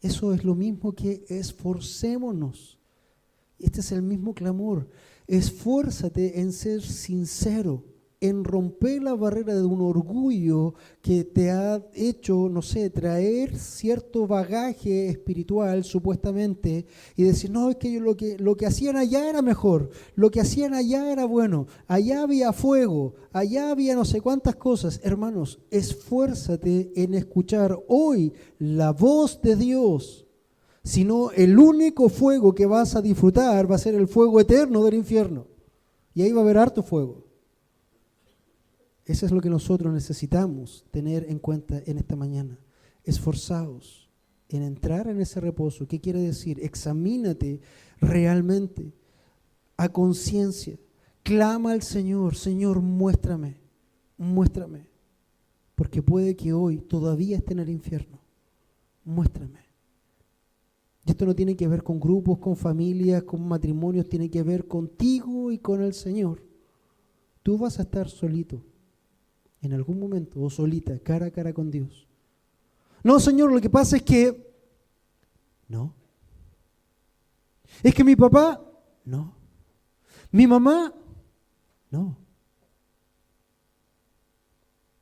Eso es lo mismo que esforcémonos. Este es el mismo clamor. Esfuérzate en ser sincero, en romper la barrera de un orgullo que te ha hecho, no sé, traer cierto bagaje espiritual supuestamente y decir, no, es que yo lo que hacían allá era mejor, lo que hacían allá era bueno, allá había fuego, allá había no sé cuántas cosas. Hermanos, esfuérzate en escuchar hoy la voz de Dios. Sino el único fuego que vas a disfrutar va a ser el fuego eterno del infierno. Y ahí va a haber harto fuego. Eso es lo que nosotros necesitamos tener en cuenta en esta mañana. Esforzaos en entrar en ese reposo. ¿Qué quiere decir? Examínate realmente a conciencia. Clama al Señor, Señor, muéstrame, muéstrame. Porque puede que hoy todavía esté en el infierno. Muéstrame. Y esto no tiene que ver con grupos, con familias, con matrimonios, tiene que ver contigo y con el Señor. Tú vas a estar solito en algún momento o solita, cara a cara con Dios. No, Señor, lo que pasa es que... No. Es que mi papá... No. Mi mamá... No.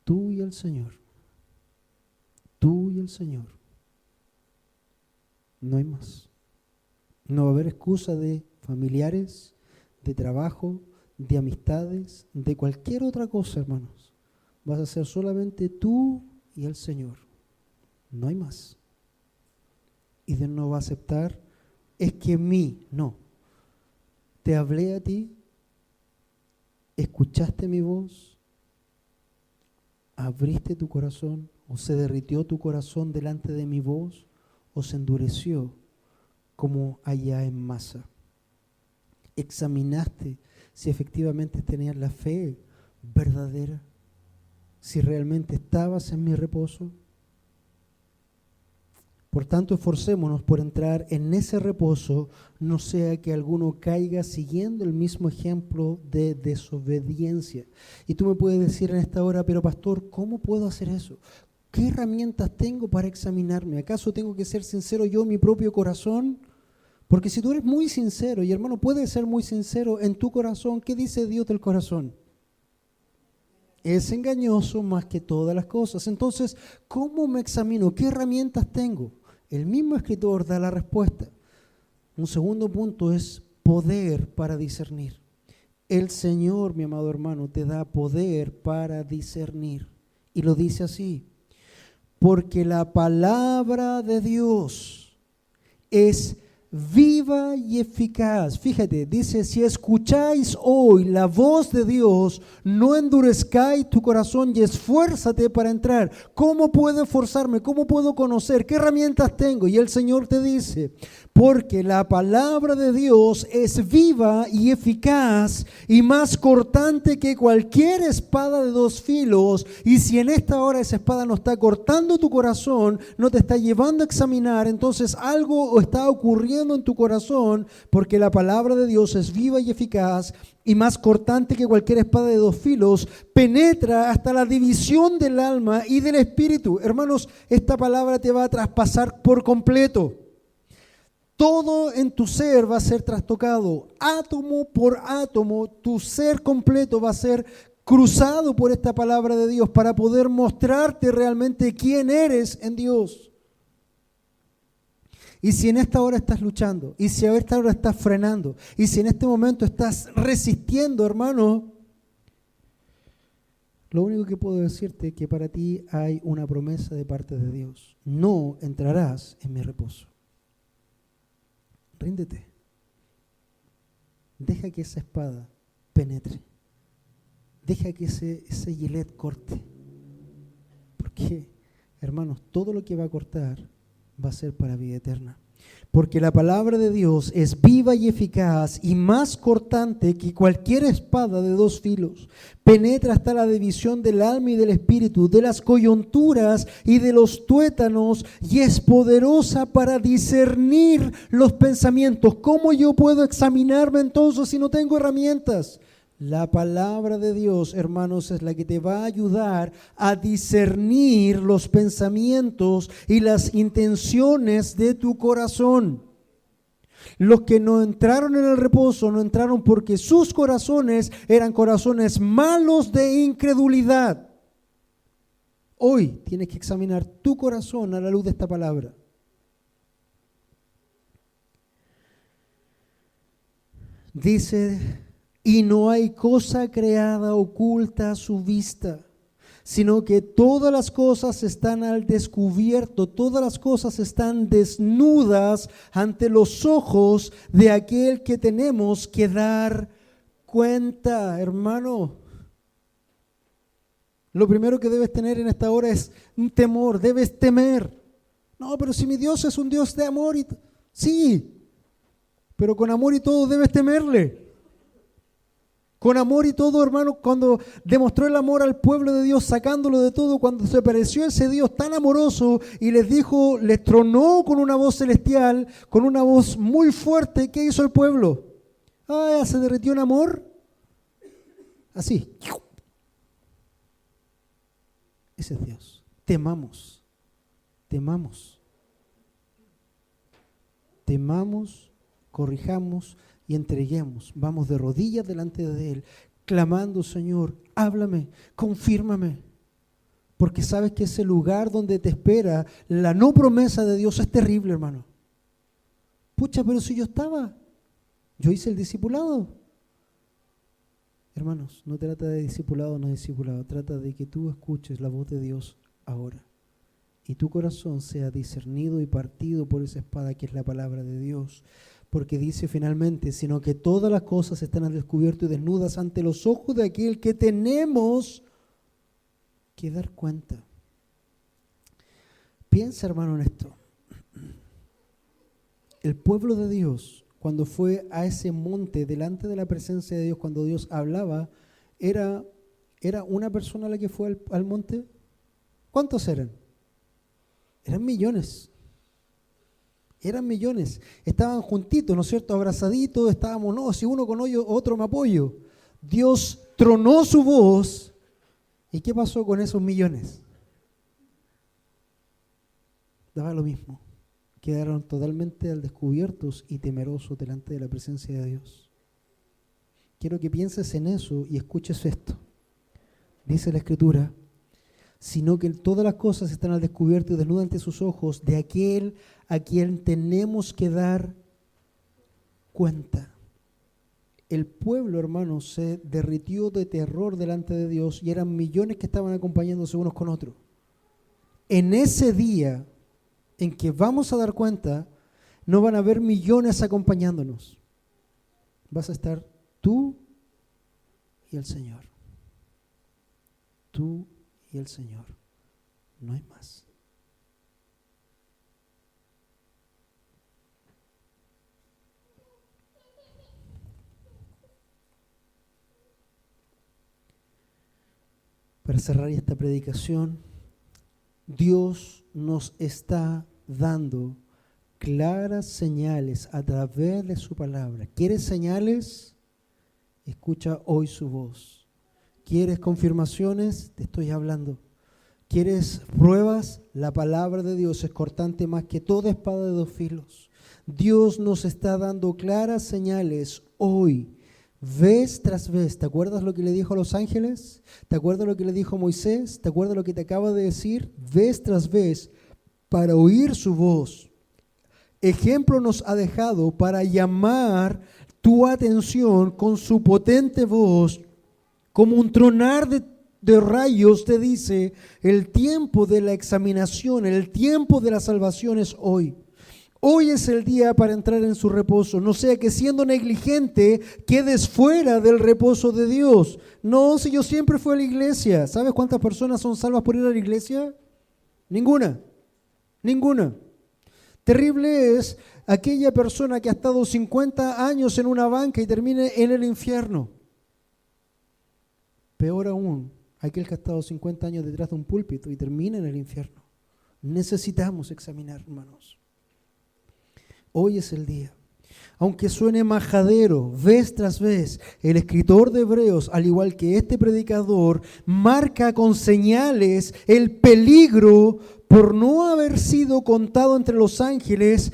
Tú y el Señor. Tú y el Señor. No hay más. No va a haber excusa de familiares, de trabajo, de amistades, de cualquier otra cosa, hermanos. Vas a ser solamente tú y el Señor. No hay más. Y Dios no va a aceptar, es que no. Te hablé a ti, escuchaste mi voz, abriste tu corazón, o se derritió tu corazón delante de mi voz, o se endureció como allá en Masa. Examinaste si efectivamente tenías la fe verdadera. si realmente estabas en mi reposo. Por tanto, esforcémonos por entrar en ese reposo, no sea que alguno caiga siguiendo el mismo ejemplo de desobediencia. Y tú me puedes decir en esta hora, pero pastor, ¿cómo puedo hacer eso? ¿Qué herramientas tengo para examinarme? ¿Acaso tengo que ser sincero yo en mi propio corazón? Porque si tú eres muy sincero, y hermano, puedes ser muy sincero en tu corazón, ¿qué dice Dios del corazón? Es engañoso más que todas las cosas. Entonces, ¿cómo me examino? ¿Qué herramientas tengo? El mismo escritor da la respuesta. Un segundo punto es poder para discernir. El Señor, mi amado hermano, te da poder para discernir. Y lo dice así: porque la palabra de Dios es viva y eficaz. Fíjate, dice, si escucháis hoy la voz de Dios, no endurezcáis tu corazón y esfuérzate para entrar. ¿Cómo puedo esforzarme? ¿Cómo puedo conocer? ¿Qué herramientas tengo? Y el Señor te dice, porque la palabra de Dios es viva y eficaz y más cortante que cualquier espada de dos filos. Y si en esta hora esa espada no está cortando tu corazón, no te está llevando a examinar, entonces algo está ocurriendo en tu corazón, porque la palabra de Dios es viva y eficaz y más cortante que cualquier espada de dos filos, penetra hasta la división del alma y del espíritu. Hermanos, esta palabra te va a traspasar por completo. Todo en tu ser va a ser trastocado, átomo por átomo, tu ser completo va a ser cruzado por esta palabra de Dios para poder mostrarte realmente quién eres en Dios. Y si en esta hora estás luchando, y si en esta hora estás frenando, y si en este momento estás resistiendo, hermano, lo único que puedo decirte es que para ti hay una promesa de parte de Dios. No entrarás en mi reposo. Ríndete. Deja que esa espada penetre. Deja que ese gilet corte. Porque, hermanos, todo lo que va a cortar va a ser para vida eterna. Porque la palabra de Dios es viva y eficaz y más cortante que cualquier espada de dos filos. Penetra hasta la división del alma y del espíritu, de las coyunturas y de los tuétanos, y es poderosa para discernir los pensamientos. ¿Cómo yo puedo examinarme entonces si no tengo herramientas? La palabra de Dios, hermanos, es la que te va a ayudar a discernir los pensamientos y las intenciones de tu corazón. Los que no entraron en el reposo no entraron porque sus corazones eran corazones malos de incredulidad. Hoy tienes que examinar tu corazón a la luz de esta palabra. Dice: y no hay cosa creada oculta a su vista, sino que todas las cosas están al descubierto, todas las cosas están desnudas ante los ojos de aquel que tenemos que dar cuenta, hermano. Lo primero que debes tener en esta hora es un temor, debes temer. No, pero si mi Dios es un Dios de amor, sí, pero con amor y todo debes temerle. Con amor y todo, hermano, cuando demostró el amor al pueblo de Dios, sacándolo de todo, cuando se apareció ese Dios tan amoroso y les dijo, les tronó con una voz celestial, con una voz muy fuerte, ¿qué hizo el pueblo? Ah, se derritió en amor. Así. Ese es Dios. Temamos. Temamos. Temamos, corrijamos y entreguemos. Vamos de rodillas delante de Él, clamando: Señor, háblame, confírmame. Porque sabes que ese lugar donde te espera la no promesa de Dios es terrible, hermano. Pucha, pero si yo hice el discipulado. Hermanos, no trata de discipulado o no discipulado, trata de que tú escuches la voz de Dios ahora. Y tu corazón sea discernido y partido por esa espada que es la palabra de Dios. Porque dice finalmente, sino que todas las cosas están al descubierto y desnudas ante los ojos de aquel que tenemos que dar cuenta. Piensa, hermano, en esto. El pueblo de Dios, cuando fue a ese monte delante de la presencia de Dios, cuando Dios hablaba, era ¿Era una persona la que fue al monte? ¿Cuántos eran? Eran millones. Eran millones. Estaban juntitos, ¿no es cierto? Abrazaditos, estábamos, no, si uno con otro me apoyo. Dios tronó su voz. ¿Y qué pasó con esos millones? Daba lo mismo. Quedaron totalmente al descubiertos y temerosos delante de la presencia de Dios. Quiero que pienses en eso y escuches esto. Dice la Escritura, sino que todas las cosas están al descubierto y desnudas ante sus ojos de aquel a quien tenemos que dar cuenta. El pueblo, hermanos, se derritió de terror delante de Dios y eran millones que estaban acompañándose unos con otros. En ese día en que vamos a dar cuenta, no van a haber millones acompañándonos. Vas a estar tú y el Señor. Tú y el Señor. No hay más. Para cerrar esta predicación, Dios nos está dando claras señales a través de su palabra. ¿Quieres señales? Escucha hoy su voz. ¿Quieres confirmaciones? Te estoy hablando. ¿Quieres pruebas? La palabra de Dios es cortante más que toda espada de dos filos. Dios nos está dando claras señales hoy, vez tras vez. ¿Te acuerdas lo que le dijo a los ángeles? ¿Te acuerdas lo que le dijo a Moisés? ¿Te acuerdas lo que te acaba de decir? Vez tras vez, para oír su voz. Ejemplo nos ha dejado para llamar tu atención con su potente voz. Como un tronar de rayos te dice, el tiempo de la examinación, el tiempo de la salvación es hoy. Hoy es el día para entrar en su reposo. No sea que siendo negligente quedes fuera del reposo de Dios. No, si yo siempre fui a la iglesia. ¿Sabes cuántas personas son salvas por ir a la iglesia? Ninguna. Ninguna. Terrible es aquella persona que ha estado 50 años en una banca y termine en el infierno. Peor aún, aquel que ha estado 50 años detrás de un púlpito y termina en el infierno. Necesitamos examinar, hermanos. Hoy es el día. Aunque suene majadero, vez tras vez, el escritor de Hebreos, al igual que este predicador, marca con señales el peligro por no haber sido contado entre los ángeles.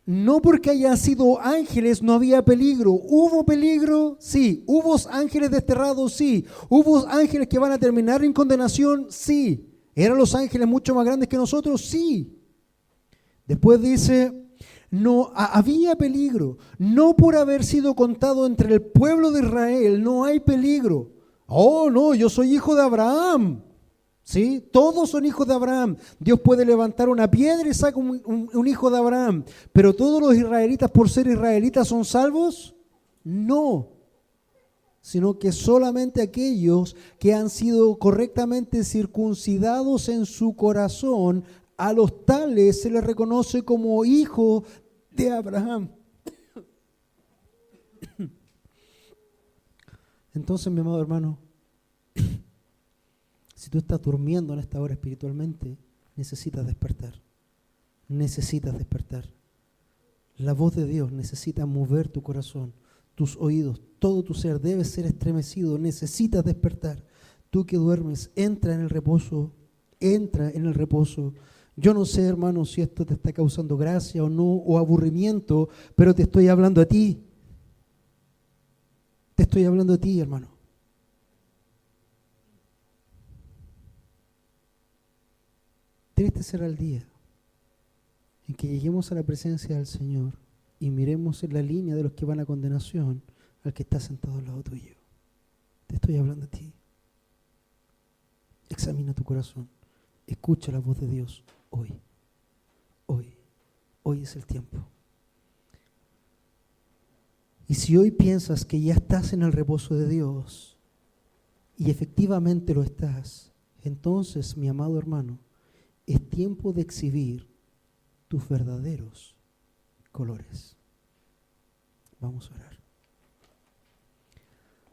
No porque hayan sido ángeles no había peligro. ¿Hubo peligro? Sí. ¿Hubo ángeles desterrados? Sí. ¿Hubo ángeles que van a terminar en condenación? Sí. ¿Eran los ángeles mucho más grandes que nosotros? Sí. Después dice, no había peligro. No por haber sido contado entre el pueblo de Israel no hay peligro. Oh, no, yo soy hijo de Abraham. ¿Sí? Todos son hijos de Abraham. Dios puede levantar una piedra y saca un hijo de Abraham. ¿Pero todos los israelitas por ser israelitas son salvos? No. Sino que solamente aquellos que han sido correctamente circuncidados en su corazón, a los tales se les reconoce como hijo de Abraham. Entonces, mi amado hermano, si tú estás durmiendo en esta hora espiritualmente, necesitas despertar. Necesitas despertar. La voz de Dios necesita mover tu corazón, tus oídos, todo tu ser debe ser estremecido. Necesitas despertar. Tú que duermes, entra en el reposo. Entra en el reposo. Yo no sé, hermano, si esto te está causando gracia o no, o aburrimiento, pero te estoy hablando a ti. Te estoy hablando a ti, hermano. Triste será el día en que lleguemos a la presencia del Señor y miremos en la línea de los que van a condenación al que está sentado al lado tuyo. Te estoy hablando a ti. Examina tu corazón. Escucha la voz de Dios hoy. Hoy. Hoy es el tiempo. Y si hoy piensas que ya estás en el reposo de Dios y efectivamente lo estás, entonces, mi amado hermano, es tiempo de exhibir tus verdaderos colores. Vamos a orar.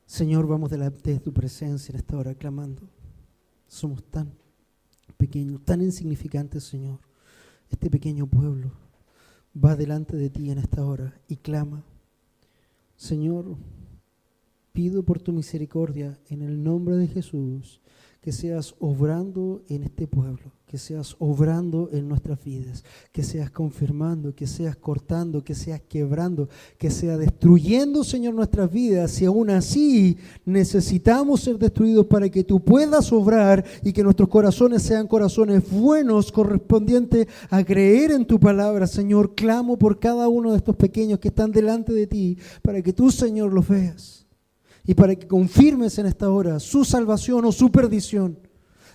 Señor, vamos delante de tu presencia en esta hora clamando. Somos tan pequeños, tan insignificantes, Señor. Este pequeño pueblo va delante de ti en esta hora y clama. Señor, pido por tu misericordia en el nombre de Jesús que seas obrando en este pueblo, que seas obrando en nuestras vidas, que seas confirmando, que seas cortando, que seas quebrando, que seas destruyendo, Señor, nuestras vidas. Y aún así necesitamos ser destruidos para que tú puedas obrar y que nuestros corazones sean corazones buenos, correspondientes a creer en tu palabra. Señor, clamo por cada uno de estos pequeños que están delante de ti para que tú, Señor, los veas. Y para que confirmes en esta hora su salvación o su perdición.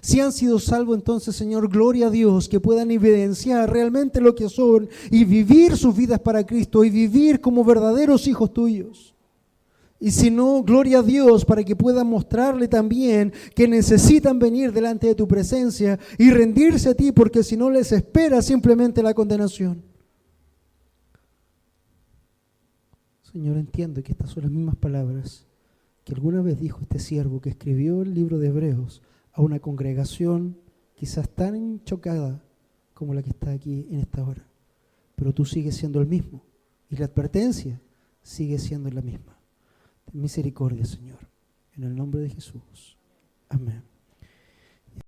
Si han sido salvos, entonces, Señor, gloria a Dios, que puedan evidenciar realmente lo que son y vivir sus vidas para Cristo y vivir como verdaderos hijos tuyos. Y si no, gloria a Dios, para que puedan mostrarle también que necesitan venir delante de tu presencia y rendirse a ti, porque si no les espera simplemente la condenación. Señor, entiendo que estas son las mismas palabras que alguna vez dijo este siervo que escribió el libro de Hebreos a una congregación quizás tan chocada como la que está aquí en esta hora. Pero tú sigues siendo el mismo y la advertencia sigue siendo la misma. Ten misericordia, Señor, en el nombre de Jesús. Amén.